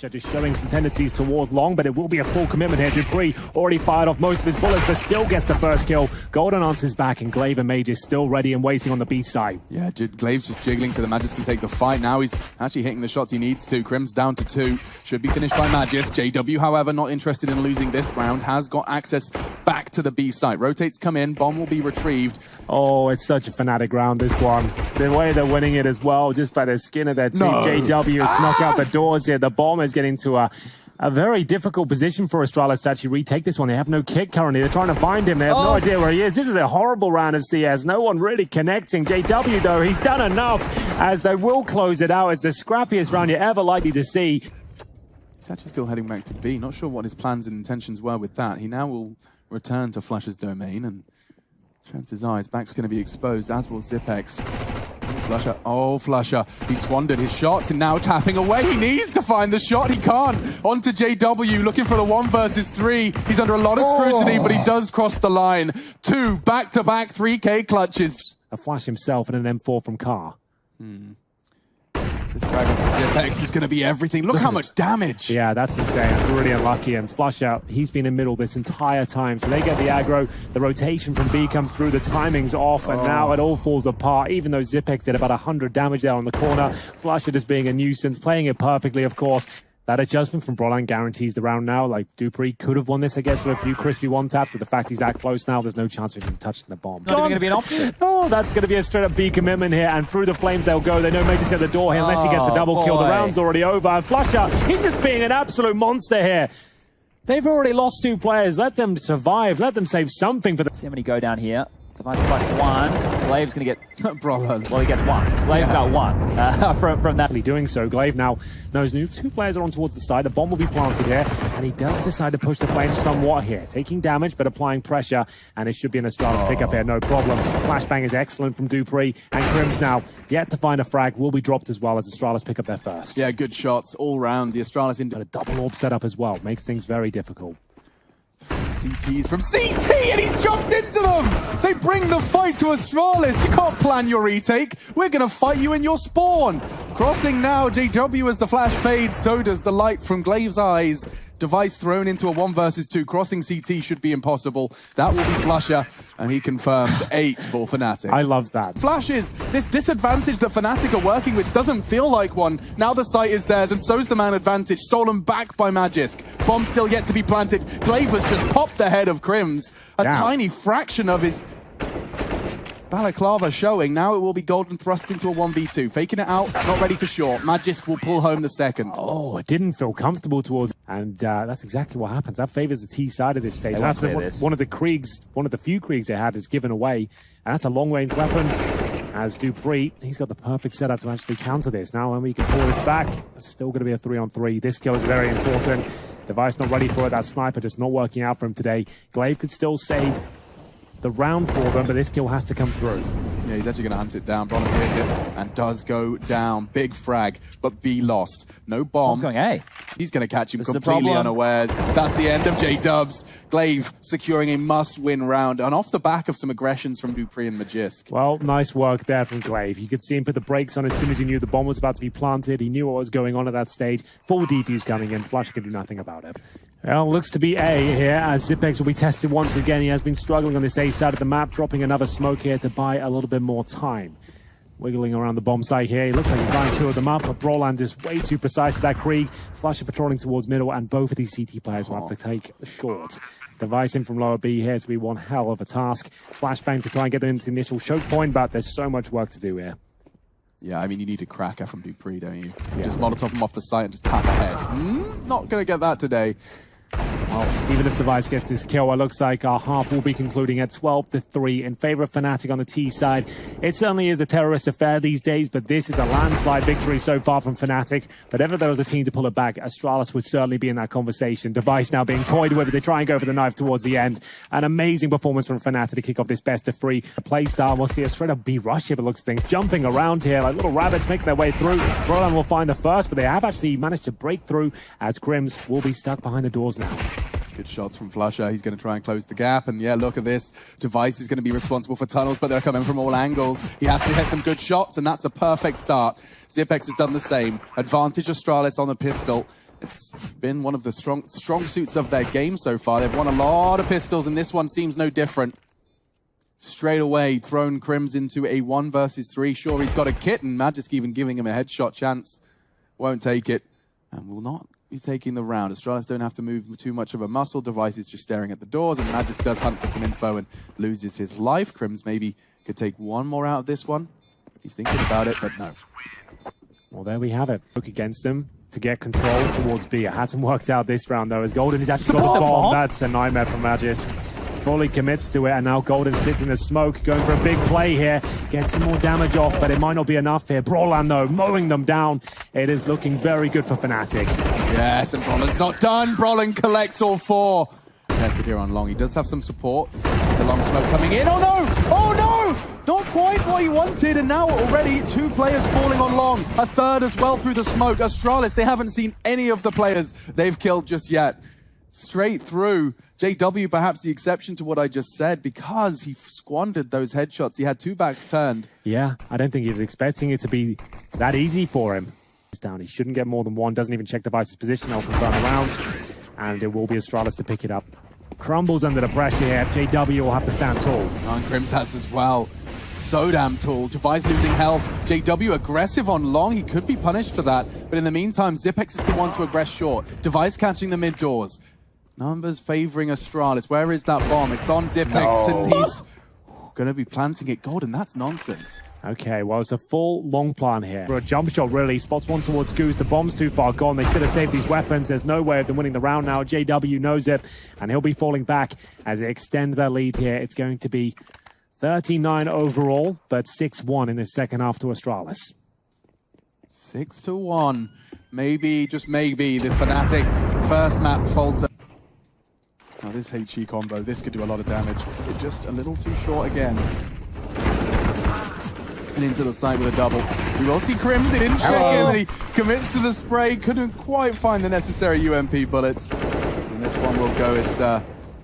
Flasher just showing some tendencies towards long, but it will be a full commitment here. dupreeh already fired off most of his bullets, but still gets the first kill. Golden answers back, and Glaive and Mage is still ready and waiting on the B side. Yeah, Glaive's just jiggling so the Magis can take the fight. Now he's actually hitting the shots he needs to. Crim's down to 2. Should be finished by Magis. JW, however, not interested in losing this round, has got access back to the B site. Rotates come in, bomb will be retrieved. Oh, it's such a Fnatic round, this one. The way they're winning it as well, just by the skin of their team. JW has snuck out the doors here. The bomb is getting to a very difficult position for Astralis to actually retake this one. They have no kick currently. They're trying to find him. They have no idea where he is. This is a horrible round of CS. No one really connecting. JW, though, he's done enough, as they will close it out. It's the scrappiest round you're ever likely to see. He's actually still heading back to B. Not sure what his plans and intentions were with that. He now will return to Flasher's domain, and chances are his back's going to be exposed, as will Zipex. Flasher, Flasher, he squandered his shots and now tapping away. He needs to find the shot, he can't. On to JW, looking for the 1 versus 3. He's under a lot of scrutiny, but he does cross the line. 2 back-to-back 3K clutches. A flash himself and an M4 from Carr. This frag onto Zipex is going to be everything. Look how much damage. Yeah, that's insane. It's really unlucky. And Flusher, he's been in middle this entire time. So they get the aggro. The rotation from B comes through. The timing's off. And now it all falls apart. Even though Zipex did about 100 damage there on the corner. Flusher just being a nuisance. Playing it perfectly, of course. That adjustment from Brolan guarantees the round now. Like, dupreeh could have won this, I guess, with a few crispy one-taps. But the fact he's that close now, there's no chance of him touching the bomb. Not even going to be an option. Oh, that's going to be a straight-up B commitment here. And through the flames they'll go. They know Mage's at the door here unless he gets a double kill. The round's already over. And Flusher, he's just being an absolute monster here. They've already lost 2 players. Let them survive. Let them save something for the... See how many go down here. Device plus 1. Glaive's going to get... Brolan. Well, he gets 1. Glaive got 1 from that. Doing so, Glaive now knows 2 players are on towards the side. The bomb will be planted here, and he does decide to push the flames somewhat here. Taking damage, but applying pressure, and it should be an Astralis pickup here, no problem. Flashbang is excellent from dupreeh, and Crim's now yet to find a frag. Will be dropped as well as Astralis pick up their first. Yeah, good shots all round. The Astralis into a double orb setup as well. Makes things very difficult. CTs from CT, and he's jumped into them! They bring the fight to Astralis. You can't plan your retake. We're going to fight you in your spawn. Crossing now, JW as the flash fades, so does the light from Glaive's eyes. Device thrown into a 1 versus 2. Crossing CT should be impossible. That will be Flasher, and he confirms 8 for Fnatic. I love that. Flashes, this disadvantage that Fnatic are working with doesn't feel like one. Now the site is theirs, and so's the man advantage. Stolen back by Magisk. Bomb still yet to be planted. Glaive has just popped the head of Crims. A tiny fraction of his balaclava showing. Now it will be Golden thrust into a 1v2. Faking it out, not ready for sure. Magisk will pull home the second. Oh, it didn't feel comfortable towards... And that's exactly what happens. That favors the T side of this stage. That's one of the Kriegs, one of the few Kriegs they had is given away. And that's a long-range weapon. As dupreeh, he's got the perfect setup to actually counter this. Now when we can pull this back, it's still going to be a 3-on-3. This kill is very important. Device not ready for it. That sniper just not working out for him today. Glaive could still save the round for them, but this kill has to come through. Yeah, he's actually going to hunt it down. Brolan hears it and does go down. Big frag, but B lost. No bomb. He's going A. He's going to catch him completely unawares. That's the end of J-Dubs. Glaive securing a must-win round, and off the back of some aggressions from dupreeh and Magisk. Well, nice work there from Glaive. You could see him put the brakes on as soon as he knew the bomb was about to be planted. He knew what was going on at that stage. Full defuse coming in. Flash could do nothing about it. Well, looks to be A here, as Zipex will be tested once again. He has been struggling on this A side of the map, dropping another smoke here to buy a little bit more time. Wiggling around the bomb site here. He looks like he's lining 2 of them up, but Brolan is way too precise at that Krieg. Flasher patrolling towards middle, and both of these CT players will have to take short. Device in from lower B here to be one hell of a task. Flashbang to try and get them into the initial choke point, but there's so much work to do here. Yeah, I mean, you need a cracker from dupreeh, don't you? Yeah. Just Molotov him off the site and just tap ahead. Not going to get that today. Well, even if Device gets this kill, it looks like our half will be concluding at 12-3 in favor of Fnatic on the T side. It certainly is a terrorist affair these days, but this is a landslide victory so far from Fnatic. But if there was a team to pull it back, Astralis would certainly be in that conversation. Device now being toyed with. They try and go for the knife towards the end. An amazing performance from Fnatic to kick off this best-of-3. The play style, we'll see a straight-up B rush here, but looks things jumping around here like little rabbits making their way through. Brolan will find the first, but they have actually managed to break through as Crims will be stuck behind the doors now. Good shots from Flusher. He's going to try and close the gap. And yeah, look at this. Device is going to be responsible for tunnels, but they're coming from all angles. He has to hit some good shots, and that's a perfect start. Zipex has done the same. Advantage Astralis on the pistol. It's been one of the strong suits of their game so far. They've won a lot of pistols, and this one seems no different. Straight away, thrown Crims into a 1 versus 3. Sure, he's got a kit, and Magisk even giving him a headshot chance. Won't take it, and will not be taking the round. Astralis don't have to move too much of a muscle. Device is just staring at the doors, and Magisk does hunt for some info and loses his life. Crims maybe could take one more out of this one. He's thinking about it, but no. Well, there we have it. Look against them to get control towards B. It hasn't worked out this round, though, as Golden has actually got the bomb. That's a nightmare from Magisk. Fully commits to it, and now Golden sits in the smoke, going for a big play here. Gets some more damage off, but it might not be enough here. Brawlan, though, mowing them down. It is looking very good for Fnatic. Yes, and Brawlan's not done. Brawlan collects all 4. Tested here on long. He does have some support. The long smoke coming in. Oh no! Oh no! Not quite what he wanted, and now already 2 players falling on long. A third as well through the smoke. Astralis, they haven't seen any of the players they've killed just yet. Straight through. JW perhaps the exception to what I just said, because he squandered those headshots. He had 2 backs turned. Yeah, I don't think he was expecting it to be that easy for him. He's down. He shouldn't get more than 1. Doesn't even check Device's position. I'll confirm around. And it will be Astralis to pick it up. Crumbles under the pressure here. JW will have to stand tall. And Crims has as well. So damn tall. Device losing health. JW aggressive on long. He could be punished for that. But in the meantime, Zipex is the one to aggress short. Device catching the mid doors. Numbers favoring Astralis. Where is that bomb? It's on Zipex, and he's going to be planting it. Golden, that's nonsense. Okay, well, it's a full long plan here. For a jump shot, really. Spots one towards Goose. The bomb's too far gone. They should have saved these weapons. There's no way of them winning the round now. JW knows it, and he'll be falling back as they extend their lead here. It's going to be 39 overall, but 6-1 in the second half to Astralis. 6-1. Maybe, just maybe, the Fnatic first map falter. Now this HE combo, this could do a lot of damage. It's just a little too short again. And into the side with a double. We will see Crims, he didn't check in, and he commits to the spray. Couldn't quite find the necessary UMP bullets. And this one will go its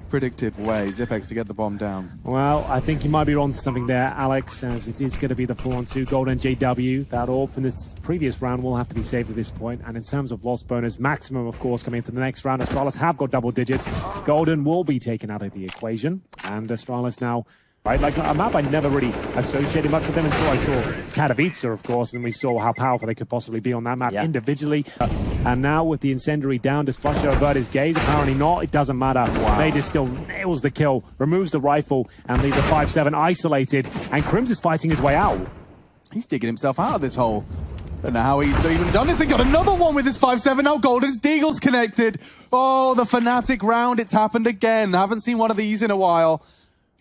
predicted way. Zipex to get the bomb down. Well, I think you might be on to something there, Alex, as it is going to be the 4-on-2 Golden JW. That orb from this previous round will have to be saved at this point. And in terms of loss bonus, maximum, of course, coming into the next round. Astralis have got double digits. Golden will be taken out of the equation. And Astralis now, right, like a map I never really associated much with them until I saw Katowice, of course, and we saw how powerful they could possibly be on that map individually. And now with the incendiary down, does Flusher avert his gaze? Apparently not. It doesn't matter. Vader still nails the kill, removes the rifle, and leaves a 5-7 isolated. And Crims is fighting his way out. He's digging himself out of this hole. Don't know how he's even done this. He got another one with his 5-7. Now Golden's Deagle's connected. Oh, the Fnatic round. It's happened again. I haven't seen one of these in a while.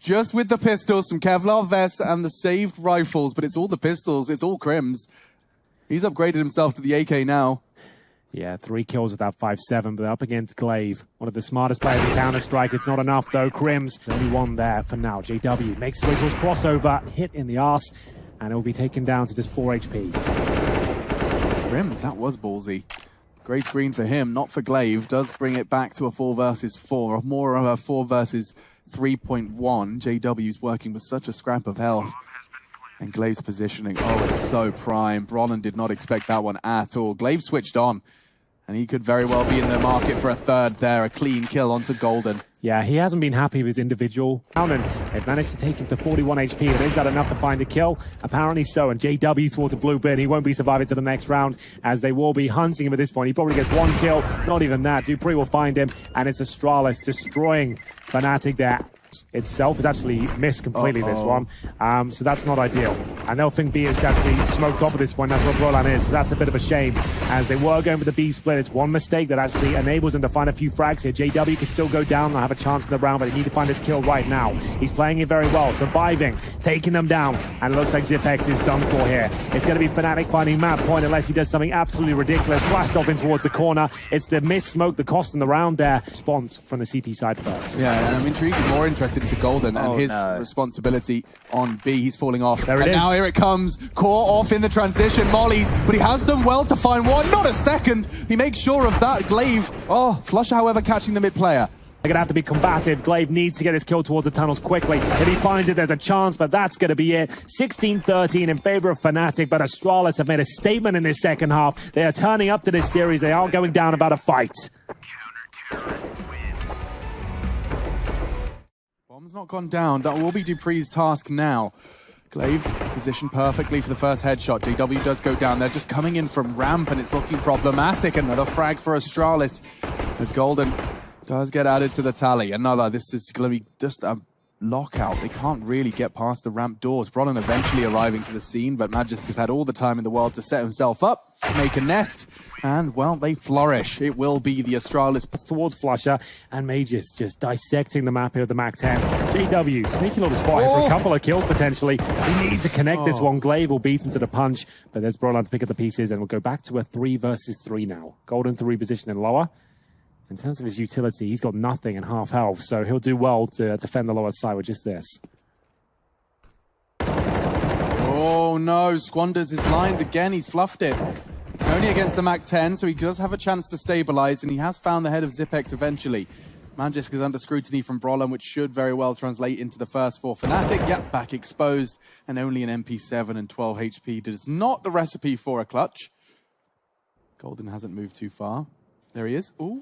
Just with the pistols, some Kevlar vests, and the saved rifles. But it's all the pistols. It's all Crims. He's upgraded himself to the AK now. Yeah, 3 kills with that 5-7, but up against Glaive. One of the smartest players in Counter-Strike. It's not enough, though. Crims, only one there for now. JW makes his way towards crossover, hit in the arse, and it will be taken down to just 4 HP. Crims, that was ballsy. Great screen for him, not for Glaive. Does bring it back to a 4 versus 4. More of a 4 versus 3.1. JW's working with such a scrap of health. And Glaive's positioning, oh, it's so prime. Brawlan did not expect that one at all. Glaive switched on, and he could very well be in the market for a third there. A clean kill onto Golden. Yeah, he hasn't been happy with his individual round, and they've managed to take him to 41 HP. And is that enough to find the kill? Apparently so, and JW towards the blue bin. He won't be surviving to the next round, as they will be hunting him at this point. He probably gets 1 kill, not even that. Dupree will find him, and it's Astralis destroying Fnatic there. Itself is actually missed completely this one, so that's not ideal. And they'll think B is actually smoked off at this point. That's what Brawlan is, so that's a bit of a shame. As they were going for the B split, it's one mistake that actually enables them to find a few frags here. JW can still go down and have a chance in the round, but they need to find this kill right now. He's playing it very well, surviving, taking them down, and it looks like Zipex is done for here. It's going to be Fnatic finding map point unless he does something absolutely ridiculous. Flashed off in towards the corner. It's the missed smoke, the cost in the round there. Spawns from the CT side first. Yeah, and I'm intrigued, more interested into Golden and his responsibility on B. He's falling off. There it is. Now here it comes. Caught off in the transition. Mollies, but he has done well to find one. Not a second. He makes sure of that. Glaive. Oh, Flusher, however, catching the mid player. They're going to have to be combative. Glaive needs to get his kill towards the tunnels quickly. If he finds it, there's a chance, but that's going to be it. 16-13 in favor of Fnatic, but Astralis have made a statement in this second half. They are turning up to this series. They are going down about a fight. Bomb's not gone down. That will be Dupree's task now. Glaive positioned perfectly for the first headshot. JW does go down. They're just coming in from ramp, and it's looking problematic. Another frag for Astralis as Golden does get added to the tally. This is going to be just a lockout. They can't really get past the ramp doors. Brolin eventually arriving to the scene, but Magisk has had all the time in the world to set himself up, make a nest, and, well, they flourish. It will be the Astralis towards Flusher, and Magus just dissecting the map here with the Mac-10. JW, sneaky little spot here for a couple of kills, potentially. He needs to connect this one. Glaive will beat him to the punch, but there's Brolin to pick up the pieces, and we'll go back to a 3 versus 3 now. Golden to reposition in lower. In terms of his utility, he's got nothing and half health, so he'll do well to defend the lower side with just this. Oh no, squanders his lines again. He's fluffed it. Only against the Mac-10, so he does have a chance to stabilize, and he has found the head of Zipex eventually. Magisk is under scrutiny from Brolin, which should very well translate into the first for Fnatic. Yep, back exposed, and only an MP7 and 12 HP does not the recipe for a clutch. Golden hasn't moved too far. There he is. Ooh.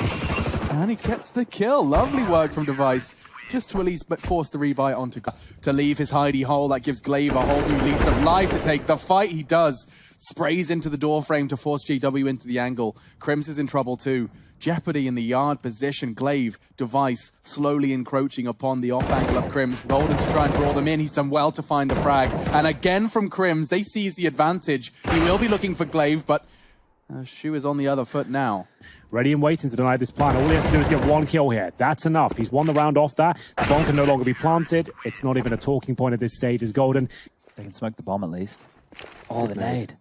And he gets the kill. Lovely work from Device. Just to at least force the rebuy onto to leave his hidey hole. That gives Glaive a whole new lease of life to take the fight. He does. Sprays into the door frame to force JW into the angle. Crims is in trouble too. Jeopardy in the yard position. Glaive, Device slowly encroaching upon the off angle of Crims. Golden to try and draw them in. He's done well to find the frag. And again from Crims, they seize the advantage. He will be looking for Glaive, but Shoe is on the other foot now. Ready and waiting to deny this plan. All he has to do is get one kill here. That's enough. He's won the round off that. The bomb can no longer be planted. It's not even a talking point at this stage as Golden. They can smoke the bomb at least. Oh, the nade.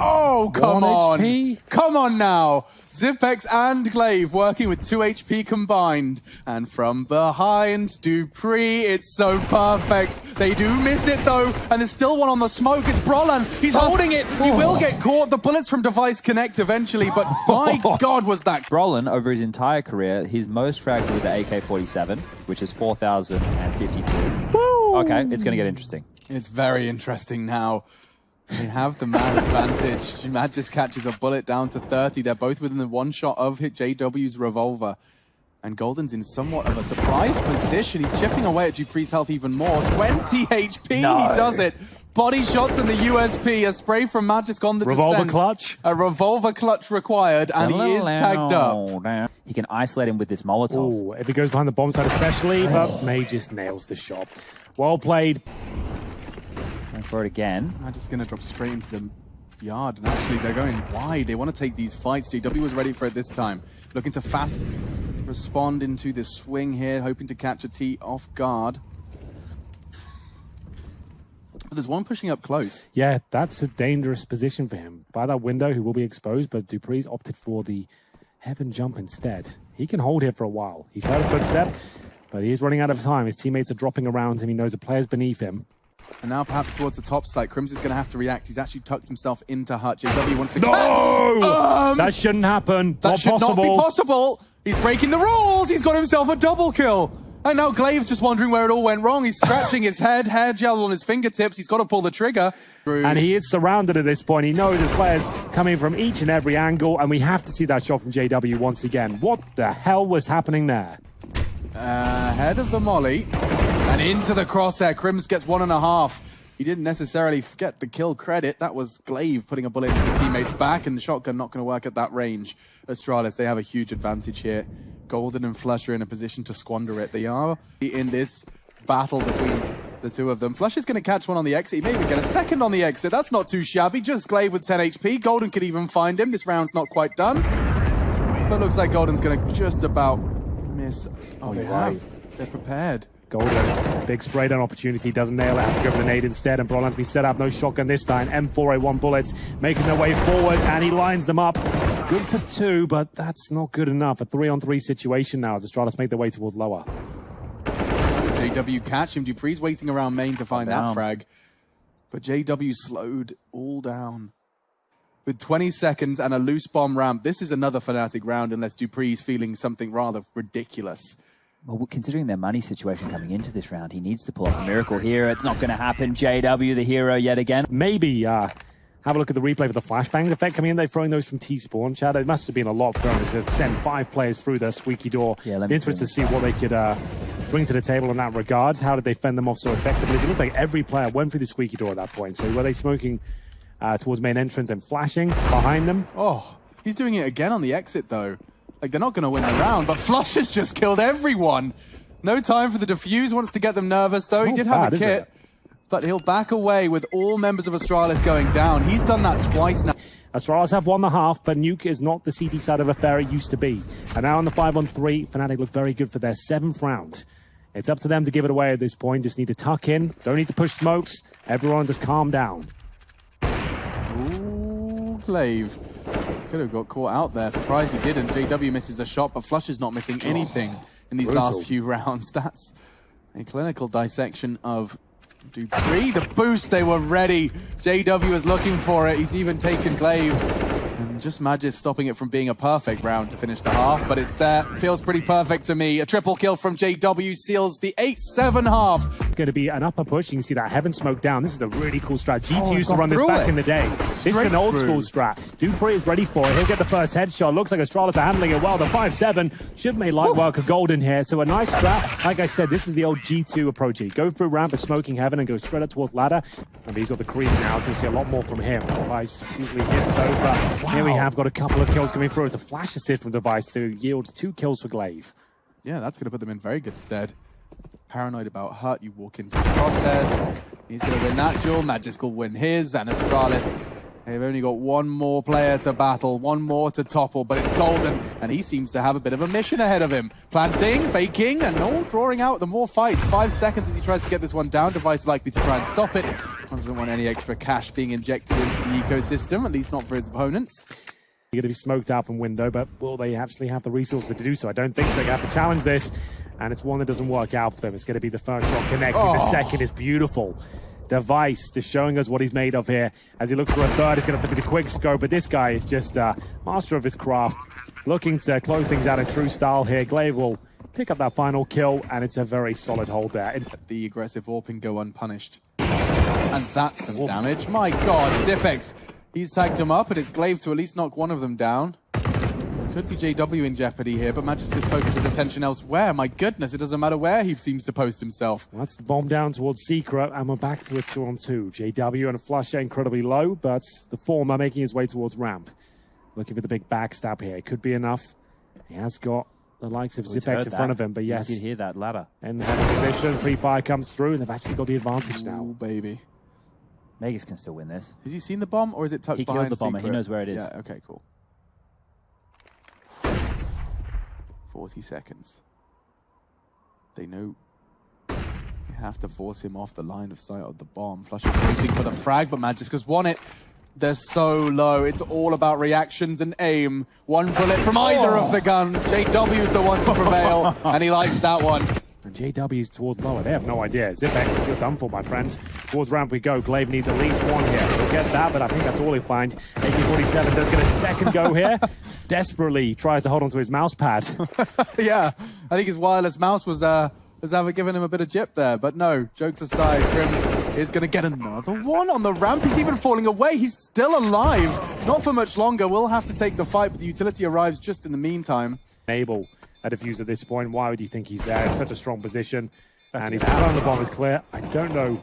Oh, come on. HP? Come on now. Zipex and Glaive working with 2 HP combined. And from behind, Dupree, it's so perfect. They do miss it though, and there's still one on the smoke. It's Brolin. He's holding it. He will get caught. The bullets from Device connect eventually, but my God, was that... Brolin, over his entire career, his most frags with the AK-47, which is 4,052. Woo! Okay, it's going to get interesting. It's very interesting now. They have the man advantage. Magisk catches a bullet down to 30. They're both within the one shot of JW's revolver. And Golden's in somewhat of a surprise position. He's chipping away at Dupree's health even more. 20 HP, no. He does it. Body shots in the USP. A spray from Magisk on the revolver descent. Clutch. A revolver clutch required, and he is tagged up. He can isolate him with this Molotov. Ooh, if he goes behind the bomb side especially, but May just nails the shot. Well played. For it again. Magisk's going to drop straight into the yard, and actually they're going wide. They want to take these fights. JW was ready for it this time. Looking to fast respond into this swing here, hoping to catch a T off guard. But there's one pushing up close. Yeah, that's a dangerous position for him. By that window, he will be exposed, but Dupree's opted for the heaven jump instead. He can hold here for a while. He's heard a footstep, but he is running out of time. His teammates are dropping around him. He knows the player's beneath him. And now perhaps towards the top side, Crims is going to have to react. He's actually tucked himself into hut. JW wants to... No! That shouldn't happen. That should not be possible. He's breaking the rules. He's got himself a double kill. And now Glaive's just wondering where it all went wrong. He's scratching his head, hair gel on his fingertips. He's got to pull the trigger. And he is surrounded at this point. He knows the players coming from each and every angle, and we have to see that shot from JW once again. What the hell was happening there? Ahead of the molly. And into the crosshair. Crims gets 1.5. He didn't necessarily get the kill credit. That was Glaive putting a bullet into the teammate's back, and the shotgun not going to work at that range. Astralis, they have a huge advantage here. Golden and Flusher in a position to squander it. They are in this battle between the two of them. Flusher's going to catch one on the exit. He may even get a second on the exit. That's not too shabby. Just Glaive with 10 HP. Golden could even find him. This round's not quite done. But looks like Golden's going to just about miss. Oh, they have. They're prepared. Golden, big spray down opportunity, doesn't nail it, has to go for the nade instead, and Brolin to be set up, no shotgun this time. M4A1 bullets making their way forward, and he lines them up. Good for 2, but that's not good enough. A 3-on-3 situation now as Astralis make their way towards lower. JW catch him. Dupree's waiting around main to find that frag. But JW slowed all down. with 20 seconds and a loose bomb ramp. This is another Fnatic round unless Dupree's feeling something rather ridiculous. Well, considering their money situation coming into this round, he needs to pull off a miracle here. It's not going to happen. JW, the hero yet again. Maybe have a look at the replay for the flashbang effect coming in. They're throwing those from T-Spawn, Chad. It must have been a lot thrown to send 5 players through the squeaky door. Yeah, Be interested to see what they could bring to the table in that regard. How did they fend them off so effectively? It looked like every player went through the squeaky door at that point. So were they smoking towards main entrance and flashing behind them? Oh, he's doing it again on the exit, though. Like, they're not going to win the round, but Flush has just killed everyone. No time for the defuse, wants to get them nervous, though. He did have a kit, but he'll back away with all members of Astralis going down. He's done that twice now. Astralis have won the half, but Nuke is not the CT side of affair it used to be. And now on the 5-on-3, Fnatic look very good for their 7th round. It's up to them to give it away at this point. Just need to tuck in. Don't need to push smokes. Everyone just calm down. Ooh, Glaive. Could have got caught out there. Surprised he didn't. JW misses a shot, but Flush is not missing anything in these last few rounds. That's a clinical dissection of Dupree. The boost, they were ready. JW is looking for it. He's even taken Glaive. And just Magis stopping it from being a perfect round to finish the half, but it's there. Feels pretty perfect to me. A triple kill from JW seals the 8-7 half. It's going to be an upper push. You can see that heaven smoke down. This is a really cool strat. GT used to run this back in the day. This is an old school strat. Dupree is ready for it. He'll get the first headshot. Looks like Astralis are handling it well. The 5-7 should make light work of Golden here. So a nice strat. Like I said, this is the old G2 approach. You go through ramp of smoking heaven and go straight up towards ladder. And he's got the creep now, so you'll see a lot more from him. Device usually hits though, but here we have got a couple of kills coming through. It's a flash assist from Device to yield 2 kills for Glaive. Yeah, that's going to put them in very good stead. Paranoid about hurt, you walk into the crosshairs. He's going to win that duel. Magisk will win his, and Astralis, they've only got one more player to battle, one more to topple, but it's Golden, and he seems to have a bit of a mission ahead of him. Planting, faking, and all drawing out the more fights. 5 seconds as he tries to get this one down. Device likely to try and stop it. Doesn't want any extra cash being injected into the ecosystem, at least not for his opponents. You're going to be smoked out from window, but will they actually have the resources to do so? I don't think so. They're going to have to challenge this, and it's one that doesn't work out for them. It's going to be the first shot connecting. The second is beautiful. Device just showing us what he's made of here. As he looks for a third, it's going to be the quick scope, but this guy is just master of his craft, looking to close things out in true style here. Glaive will pick up that final kill, and it's a very solid hold there. The aggressive AWPing go unpunished. And that's some damage. My God, Zipex. He's tagged him up, and it's Glaive to at least knock one of them down. Could be JW in jeopardy here, but Magisk has focused his attention elsewhere. My goodness, it doesn't matter where he seems to post himself. Well, that's the bomb down towards Secret, and we're back to a 2-on-2. JW and Flush are incredibly low, but the former making his way towards ramp. Looking for the big backstab here. Could be enough. He has got the likes of Zipex in front of him, but yes. You can hear that ladder. And the position, free fire comes through, and they've actually got the advantage now. Oh, baby. Magisk can still win this. Has he seen the bomb, or is it tucked behind He killed the bomber. Secret? He knows where it is. Yeah, okay, cool. 40 seconds. They know they have to force him off the line of sight of the bomb. Flush is waiting for the frag, but Magisk has won it. They're so low. It's all about reactions and aim. One bullet from either of the guns. JW is the one to prevail, and he likes that one. And JW's towards lower. They have no idea. Zipex, you're done for, my friends. Towards ramp we go. Glaive needs at least one here. He'll get that, but I think that's all he'll find. AK-47 does get a second go here. Desperately tries to hold onto his mouse pad. Yeah, I think his wireless mouse was giving him a bit of jip there, but no, jokes aside, Crims is going to get another one on the ramp. He's even falling away. He's still alive. Not for much longer. We'll have to take the fight, but the utility arrives just in the meantime. Enable a defuse at this point. Why would you think he's there in such a strong position? And he's found the bomb is clear. I don't know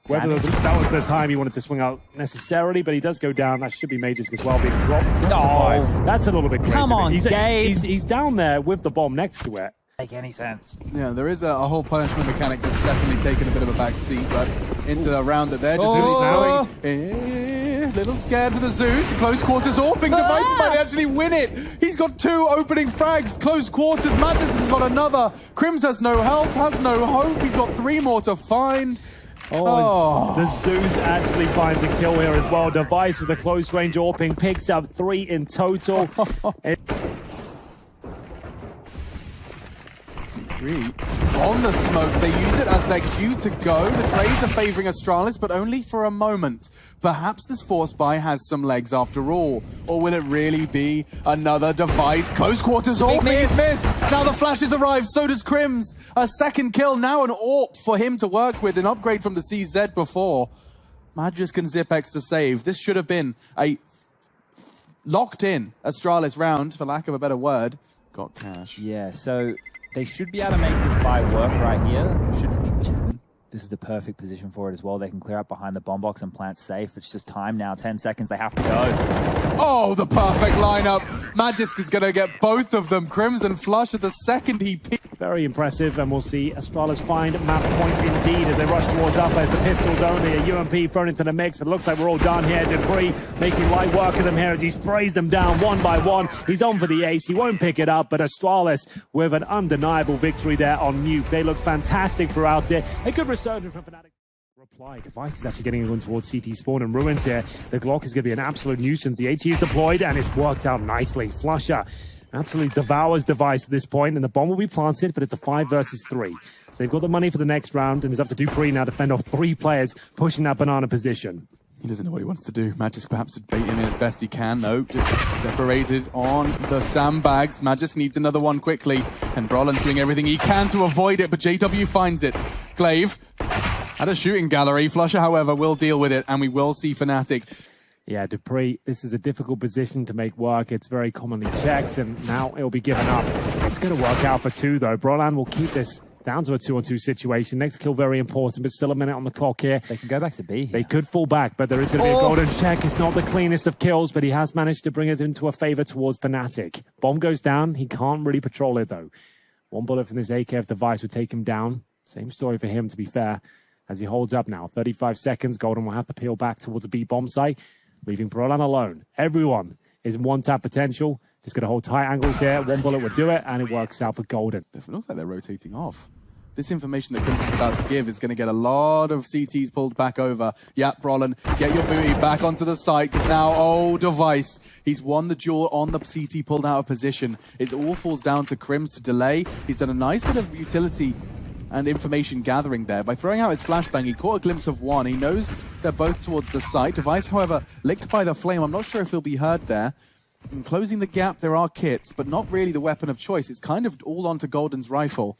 whether that was the time he wanted to swing out necessarily, but he does go down. That should be Magisk as well, being dropped. No. That's a little bit crazy. Come on, Gabe. He's down there with the bomb next to it. Make any sense. Yeah, there is a whole punishment mechanic that's definitely taken a bit of a back seat, but into the round that they're just going. Little scared for the Zeus. Close quarters AWPing. Device might actually win it. He's got 2 opening frags. Close quarters. Madness has got another. Crims has no health, has no hope. He's got 3 more to find. The Zeus actually finds a kill here as well. Device with a close range AWPing picks up 3 in total. 3. on the smoke. They use it as their cue to go. The trades are favoring Astralis, but only for a moment. Perhaps this force buy has some legs after all. Or will it really be another device? Close quarters, all is missed. Now the flashes arrive, so does Crims. A second kill, now an AWP for him to work with, an upgrade from the CZ before. Magisk and Zipex to save. This should have been a locked-in Astralis round, for lack of a better word. Got cash. Yeah, so they should be able to make this buy work right here. Shouldn't be too. This is the perfect position for it as well. They can clear up behind the bomb box and plant safe. It's just time now. 10 seconds. They have to go. Oh, the perfect lineup. Magisk is going to get both of them. Crimson flush at the second he peeked. Very impressive, and we'll see Astralis find map points indeed as they rush towards up as the pistols only. A UMP thrown into the mix, but it looks like we're all done here. Dupree making light work of them here as he sprays them down one by one. He's on for the ace. He won't pick it up, but Astralis with an undeniable victory there on Nuke. They look fantastic throughout it. A good resurgence from Fnatic. Reply. Device is actually getting everyone towards CT spawn and ruins here. The Glock is going to be an absolute nuisance. The HE is deployed, and it's worked out nicely. Flusher absolutely devours Device at this point, and the bomb will be planted, but it's a 5 versus 3. So they've got the money for the next round, and it's up to Dupree now to fend off 3 players pushing that banana position. He doesn't know what he wants to do. Magisk perhaps bait him in as best he can, though. Just separated on the sandbags. Magisk needs another one quickly, and Brolin's doing everything he can to avoid it, but JW finds it. Glaive at a shooting gallery. Flusher, however, will deal with it, and we will see Fnatic. Yeah, Dupree, this is a difficult position to make work. It's very commonly checked, and now it'll be given up. It's going to work out for 2, though. Brolan will keep this down to a 2-on-2 situation. Next kill very important, but still a minute on the clock here. They can go back to B here. They could fall back, but there is going to be a golden check. It's not the cleanest of kills, but he has managed to bring it into a favor towards Fnatic. Bomb goes down. He can't really patrol it, though. One bullet from this AKF device would take him down. Same story for him, to be fair, as he holds up now. 35 seconds. Golden will have to peel back towards the B bomb site, leaving Brolan alone. Everyone is one-tap potential. Just going to hold tight angles here. One bullet would do it, and it works out for Golden. It looks like they're rotating off. This information that Crimson's about to give is going to get a lot of CTs pulled back over. Yeah, Brolan, get your booty back onto the site, because now, oh, Device. He's won the duel on the CT pulled out of position. It all falls down to Crims to delay. He's done a nice bit of utility and information gathering there. By throwing out his flashbang, he caught a glimpse of one. He knows they're both towards the site. Device, however, licked by the flame. I'm not sure if he'll be heard there. In closing the gap, there are kits, but not really the weapon of choice. It's kind of all onto Golden's rifle.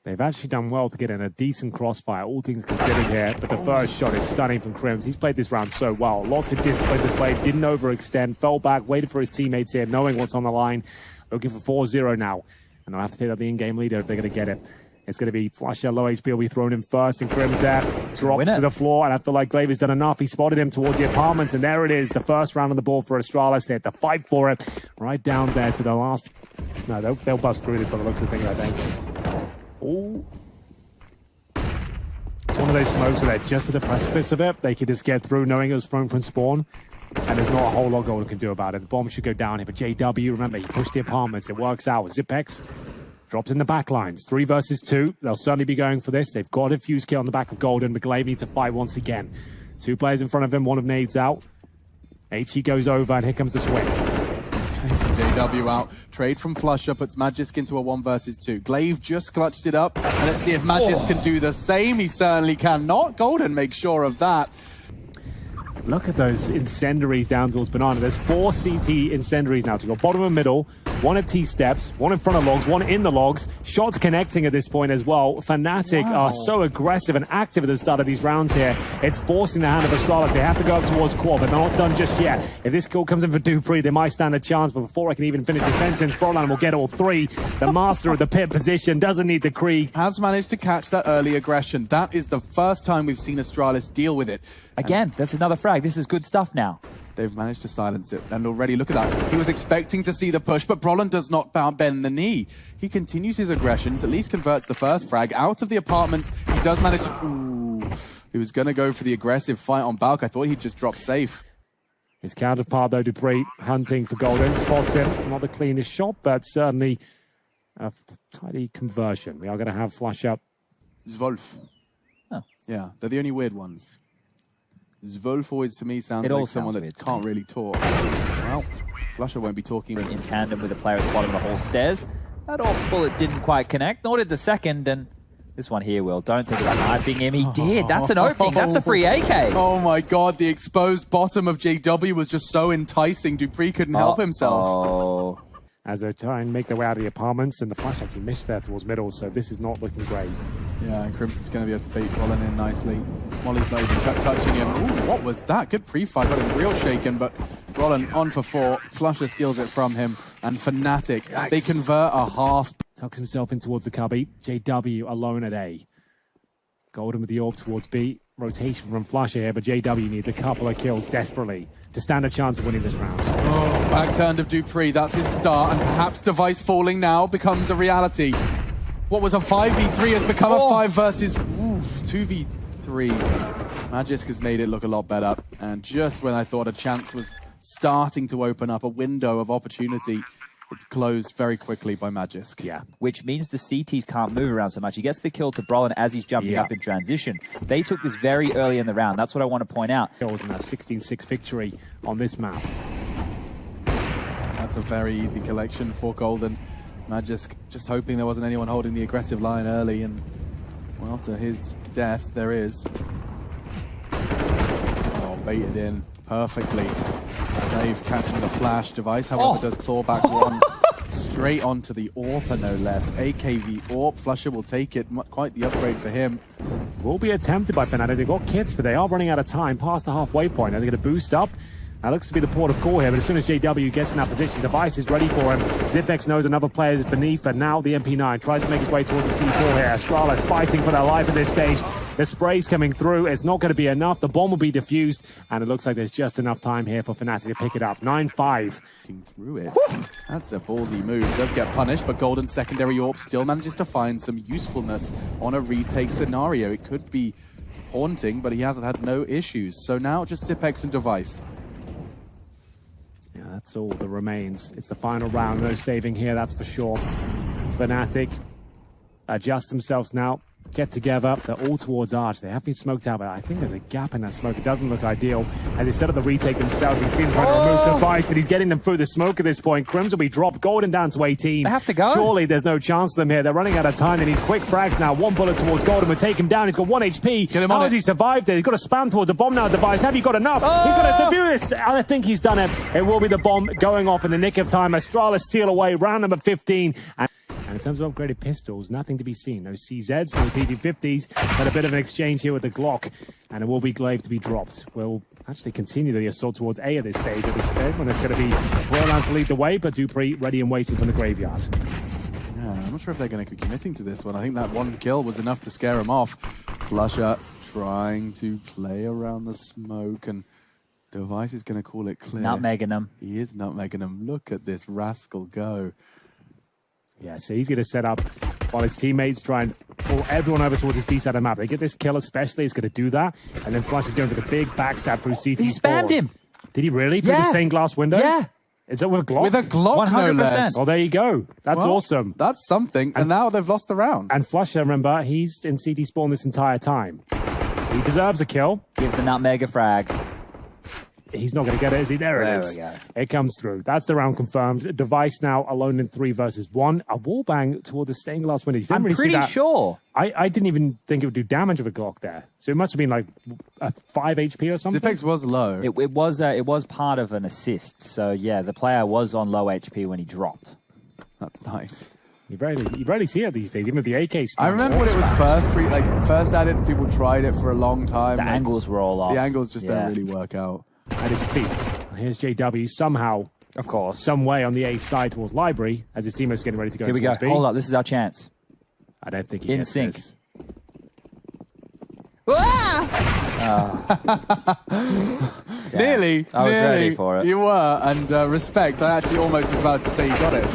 They've actually done well to get in a decent crossfire, all things considered here, but the first shot is stunning from Crims. He's played this round so well. Lots of discipline displayed, didn't overextend, fell back, waited for his teammates here, knowing what's on the line, looking for 4-0 now. And they'll have to take out the in-game leader if they're going to get it. It's going to be Flusher, low HP will be thrown in first, and Crims there drops to the floor, and I feel like Glaive has done enough. He spotted him towards the apartments, and there it is, the first round on the board for Astralis. They had to fight for it, right down there to the last. No, they'll bust through this by the looks of things, I think. Oh. It's one of those smokes where they're just at the precipice of it. They could just get through knowing it was thrown from spawn, and there's not a whole lot Golden can do about it. The bomb should go down here, but JW, remember, he pushed the apartments. It works out. Zipex drops in the back lines. 3 versus 2. They'll certainly be going for this. They've got a fuse kill on the back of Golden, but Glaive needs to fight once again. 2 players in front of him, one of nades out. HE goes over, and here comes the swing. JW out. Trade from Flusher puts Magisk into a 1 versus 2. Glaive just clutched it up, and let's see if Magisk can do the same. He certainly cannot. Golden makes sure of that. Look at those incendiaries down towards Banana. There's 4 CT incendiaries now to go bottom and middle. 1 at T-steps, 1 in front of logs, 1 in the logs. Shots connecting at this point as well. Fnatic are so aggressive and active at the start of these rounds here. It's forcing the hand of Astralis. They have to go up towards Quad, but they're not done just yet. If this kill comes in for Dupree, they might stand a chance, but before I can even finish the sentence, Brolan will get all 3. The master of the pit position doesn't need the Krieg. Has managed to catch that early aggression. That is the first time we've seen Astralis deal with it. Again, that's another frag. This is good stuff now. They've managed to silence it, and already, look at that. He was expecting to see the push, but Brolan does not bend the knee. He continues his aggressions, at least converts the first frag out of the apartments. He does manage to... Ooh, he was going to go for the aggressive fight on Balk. I thought he'd just drop safe. His counterpart, though, Dupree, hunting for Golden, spots him. Not the cleanest shot, but certainly a tidy conversion. We are going to have flush up. Zwolf. Oh. Yeah, they're the only weird ones. Zwolf always, to me, sounds like someone that can't really talk. Well, Flusher won't be talking in tandem with the player at the bottom of the hall stairs. That off bullet didn't quite connect, nor did the second, and This one here, Will. Don't think about knifing him. He did. That's an opening. That's a free AK. Oh my god, the exposed bottom of JW was just so enticing. Dupree couldn't help himself. Oh. As they try and make their way out of the apartments, and the flash actually missed there towards middle, so this is not looking great. Yeah, and Crimson's going to be able to bait Rollin in nicely. Molly's not even touching him. Ooh, what was that? Good pre-fight, got him real shaken, but Rollin on for 4. Flusher steals it from him, and Fnatic, they convert a half. Tucks himself in towards the cubby. JW alone at A. Golden with the AWP towards B. Rotation from Flusher here, but JW needs a couple of kills desperately to stand a chance of winning this round. Oh, back turn of Dupree, that's his start, and perhaps Device falling now becomes a reality. What was a 5v3 has become a 5 versus 2v3. Magisk has made it look a lot better, and just when I thought a chance was starting to open up, a window of opportunity, it's closed very quickly by Magisk. Yeah. Which means the CTs can't move around so much. He gets the kill to Brolin as he's jumping up in transition. They took this very early in the round. That's what I want to point out. Kills in that 16-6 victory on this map. That's a very easy collection for Golden. Magisk just hoping there wasn't anyone holding the aggressive line early, and well, to his death, there is. Oh, baited in perfectly. Dave catching the flash. Device, however, does claw back one straight onto the AWP, no less. AKV AWP. Flusher will take it. Quite the upgrade for him. Will be attempted by Fnatic. They've got kits, but they are running out of time past the halfway point. They're going to boost up. That looks to be the port of call here, but as soon as JW gets in that position, Device is ready for him. Zipex knows another player is beneath, and now the MP9 tries to make his way towards the C4 here. Astralis fighting for their life at this stage. The spray's coming through. It's not going to be enough. The bomb will be defused, and it looks like there's just enough time here for Fnatic to pick it up. 9-5. Through it. That's a ballsy move. Does get punished, but Golden's secondary AWP still manages to find some usefulness on a retake scenario. It could be haunting, but he hasn't had no issues. So now just Zipex and Device. Yeah, that's all that remains. It's the final round. No saving here, that's for sure. Fnatic adjust themselves now. Get together. They're all towards Arch. They have been smoked out, but I think there's a gap in that smoke. It doesn't look ideal. As they set up the retake themselves, you can see them trying to remove Device, but he's getting them through the smoke at this point. Crims will be dropped. Golden down to 18. They have to go. Surely there's no chance for them here. They're running out of time. They need quick frags now. One bullet towards Golden would take him down. He's got 1 HP. How has he survived it? He's got to spam towards the bomb now, Device. Have you got enough? He's got to defuse it. I think he's done it. It will be the bomb going off in the nick of time. Astralis steal away. Round number 15. And in terms of upgraded pistols, nothing to be seen. No CZs, no PD50s, but a bit of an exchange here with the Glock, and it will be Glaive to be dropped. We'll actually continue the assault towards A at this stage, when it's going to be Roland to lead the way, but Dupree ready and waiting from the graveyard. Yeah, I'm not sure if they're going to be committing to this one. I think that one kill was enough to scare him off. Flusher trying to play around the smoke, and Device is going to call it clear. Nutmegging them. He is nutmegging them. Look at this rascal go. Yeah, so he's going to set up while his teammates try and pull everyone over towards his B side of the map. They get this kill especially, he's going to do that. And then Flush is going for the big backstab through CT. He spammed him. Did he really? Through the stained glass window? Yeah. Is that with a Glock? With a Glock, 100%. No less. Well, there you go. That's awesome. That's something. And now they've lost the round. And Flusher, remember, he's in CT spawn this entire time. He deserves a kill. Give the nutmeg a frag. He's not going to get it, is he? There it is. We go. It comes through. That's the round confirmed. Device now alone in 3 versus 1. A wallbang toward the stained glass window. I'm really pretty sure. I didn't even think it would do damage with a Glock there. So it must have been like a 5 HP or something. Zipex was low. It was part of an assist. So yeah, the player was on low HP when he dropped. That's nice. You rarely see it these days, even with the AK. I remember when it was first added, people tried it for a long time. The angles were all off. The angles just don't really work out. At his feet. Here's JW somehow, of course, some way on the A side towards Library as his teammates getting ready to go. Here we go. B. Hold up, this is our chance. I don't think he in gets sync. This. Nearly. I was ready for it. You were, and respect. I actually almost was about to say you got it.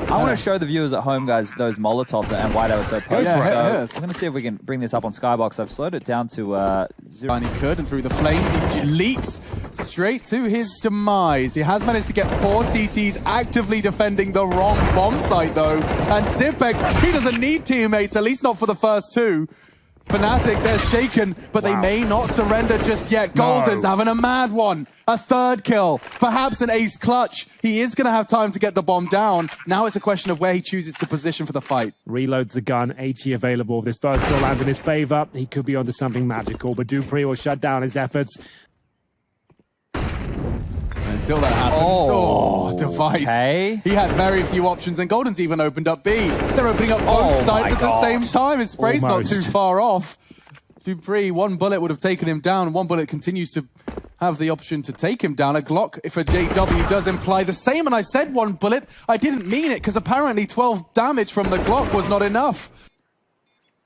I want to show the viewers at home, guys, those Molotovs and why they were so potent. Yeah, so I'm going to see if we can bring this up on Skybox. I've slowed it down to 0. And he could, and through the flames, he leaps straight to his demise. He has managed to get 4 CTs actively defending the wrong bomb site, though. And Zipex, he doesn't need teammates, at least not for the first 2. Fnatic, they're shaken, but they may not surrender just yet. Golden's having a mad one. A third kill, perhaps an ace clutch. He is going to have time to get the bomb down. Now it's a question of where he chooses to position for the fight. Reloads the gun, HE available. If this first kill lands in his favor, he could be onto something magical, but dupreeh will shut down his efforts. Until that happens, Device. Okay. He had very few options, and Golden's even opened up B. They're opening up both sides at the same time. His spray's not too far off. dupreeh, one bullet would have taken him down. One bullet continues to have the option to take him down. A Glock for JW does imply the same, and I said one bullet. I didn't mean it, because apparently 12 damage from the Glock was not enough.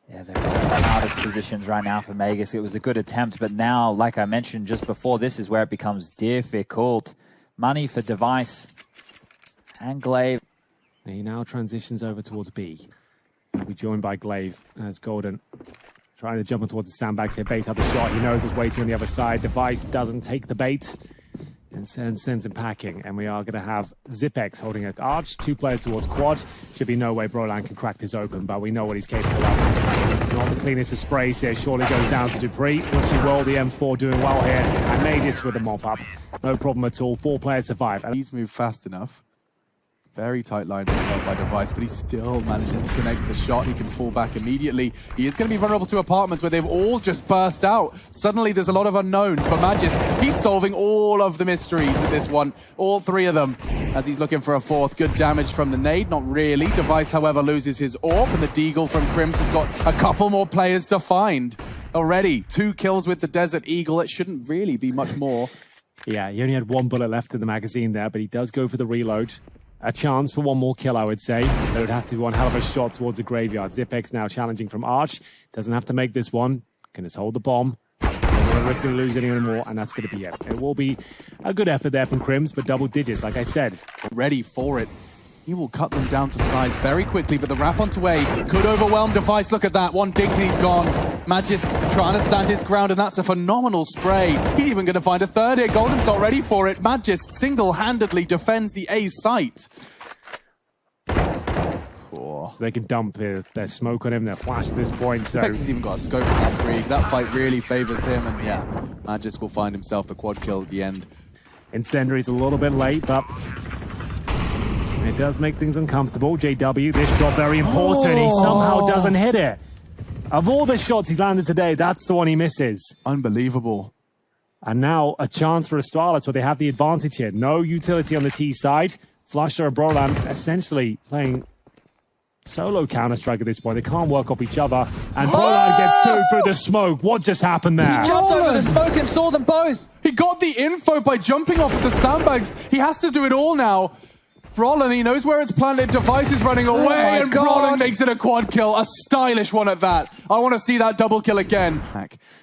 Yeah, they're in the hardest positions right now for Magisk. It was a good attempt, but now, like I mentioned just before, this is where it becomes difficult. Money for Device and Glaive. He now transitions over towards B. He'll be joined by Glaive as Golden trying to jump in towards the sandbags here, bait out the shot. He knows what's waiting on the other side. Device doesn't take the bait and sends him packing. And we are going to have Zipex holding an arch. 2 players towards quad. Should be no way Brolan can crack this open, but we know what he's capable of. Not the cleanest of sprays here. Surely goes down to dupreeh, which he will. The M4 doing well here. And Magisk with the mop up. No problem at all. 4 players survive. He's moved fast enough. Very tight line by Device, but he still manages to connect the shot. He can fall back immediately. He is going to be vulnerable to apartments where they've all just burst out. Suddenly there's a lot of unknowns, but Magisk, he's solving all of the mysteries in this one. All 3 of them, as he's looking for a 4th. Good damage from the nade, not really. Device, however, loses his AWP, and the Deagle from Crims has got a couple more players to find. Already, 2 kills with the Desert Eagle. It shouldn't really be much more. Yeah, he only had 1 bullet left in the magazine there, but he does go for the reload. A chance for 1 more kill, I would say. There would have to be one hell of a shot towards the graveyard. Zipex now challenging from Arch. Doesn't have to make this one. Can just hold the bomb. Don't risk to lose any more, and that's going to be it. It will be a good effort there from Crims, but double digits, like I said. Ready for it. He will cut them down to size very quickly, but the wrap onto A could overwhelm Device. Look at that. 1 dink and he's gone. Magisk trying to stand his ground, and that's a phenomenal spray. He's even going to find a 3rd hit. Golden's not ready for it. Magisk single-handedly defends the A site. So they can dump their smoke on him, their flash at this point. So Pex has even got a scope on that 3. That fight really favors him, and yeah, Magisk will find himself the quad kill at the end. Incendiary's a little bit late, but it does make things uncomfortable. JW, this shot very important. He somehow doesn't hit it. Of all the shots he's landed today, that's the one he misses. Unbelievable. And now a chance for Astralis where they have the advantage here. No utility on the T side. Flusher and Brolan essentially playing solo Counter-Strike at this point. They can't work off each other. And Brolan gets 2 through the smoke. What just happened there? He jumped over the smoke and saw them both. He got the info by jumping off of the sandbags. He has to do it all now. Brolan, he knows where it's planted. Device is running away, and Brolan makes it a quad kill. A stylish one at that. I want to see that double kill again.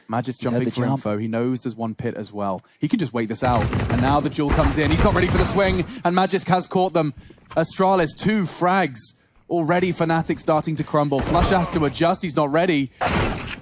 Magisk jumping for info. He knows there's 1 pit as well. He can just wait this out. And now the duel comes in. He's not ready for the swing, and Magisk has caught them. Astralis, 2 frags. Already Fnatic starting to crumble. Flush has to adjust. He's not ready.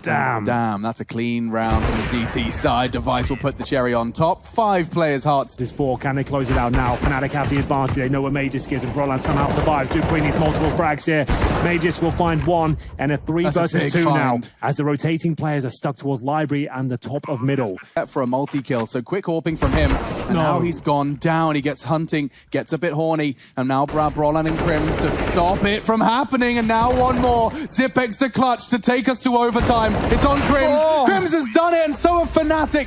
Damn, that's a clean round from the CT side. Device will put the cherry on top. 5 players' hearts. This 4, can they close it out now? Fnatic have the advantage. They know where Magisk is, and Brolan somehow survives. dupreeh needs multiple frags here. Magisk will find 1, and a 3 versus 2 now, as the rotating players are stuck towards Library and the top of middle. For a multi-kill, so quick AWPing from him, and now he's gone down. He gets hunting, gets a bit horny, and now Brolan and Crims to stop it from happening, and now 1 more. Zipex the clutch to take us to overtime. It's on Crims. Crims has done it, and so have Fnatic.